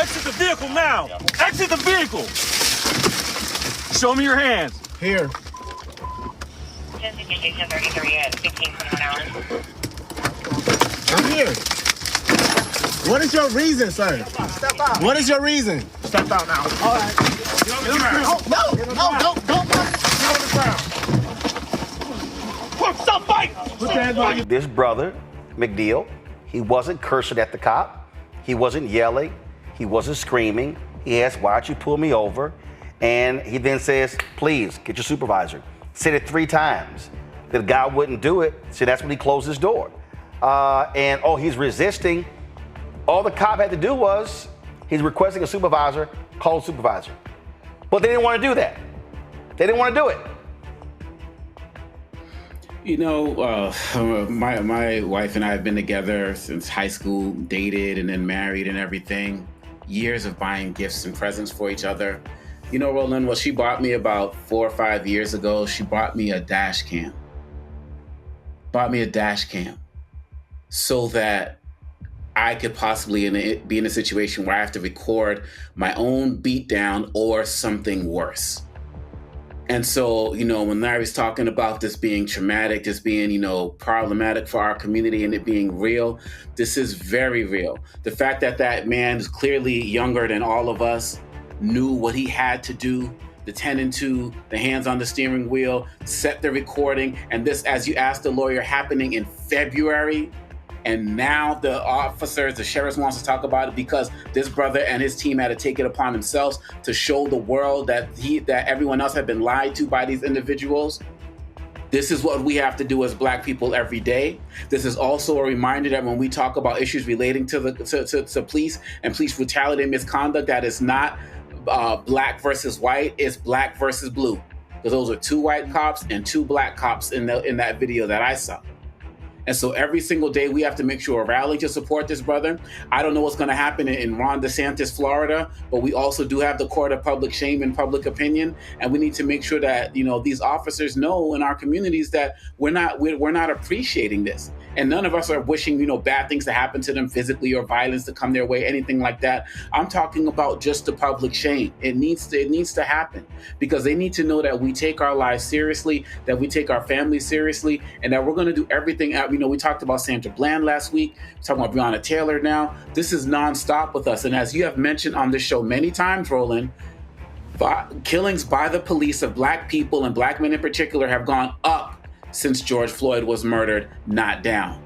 Exit the vehicle now. Exit the vehicle. Show me your hands. Here. 10:33 at 15:21 hours. I'm here. What is your reason, sir? Step out. What is your reason? Step out now. All right. Get on the ground. No, don't. Get on the ground. Put somebody. Put your hands on your. This brother, McNeil, he wasn't cursing at the cop. He wasn't yelling. He wasn't screaming. He asked, why'd you pull me over? And he then says, please, get your supervisor. Said it 3 times. The guy wouldn't do it, so that's when he closed his door. He's resisting. All the cop had to do was, he's requesting a supervisor, call a supervisor. But they didn't want to do that. They didn't want to do it. You know, my wife and I have been together since high school, dated and then married and everything. Years of buying gifts and presents for each other. You know, Roland, what she bought me about 4 or 5 years ago, she bought me a dash cam. Bought me a dash cam so that I could possibly be in a situation where I have to record my own beatdown or something worse. And so, you know, when Larry's talking about this being traumatic, this being, you know, problematic for our community and it being real, this is very real. The fact that that man is clearly younger than all of us, knew what he had to do, the 10 and 2, the hands on the steering wheel, set the recording, and this, as you asked the lawyer, happening in February. And now the officers, the sheriffs wants to talk about it because this brother and his team had to take it upon themselves to show the world that everyone else had been lied to by these individuals. This is what we have to do as Black people every day. This is also a reminder that when we talk about issues relating to the police and police brutality and misconduct, that is not Black versus white, it's Black versus blue. Because those are 2 white cops and 2 Black cops in that video that I saw. And so every single day we have to make sure we're rallying to support this brother. I don't know what's going to happen in Ron DeSantis, Florida, but we also do have the court of public shame and public opinion. And we need to make sure that, you know, these officers know in our communities that we're not appreciating this. And none of us are wishing, you know, bad things to happen to them physically or violence to come their way, anything like that. I'm talking about just the public shame. It needs to happen because they need to know that we take our lives seriously, that we take our families seriously, and that we're going to do everything. You know, we talked about Sandra Bland last week. We're talking about Breonna Taylor now. This is nonstop with us. And as you have mentioned on this show many times, Roland, killings by the police of Black people and Black men in particular have gone up since George Floyd was murdered, not down.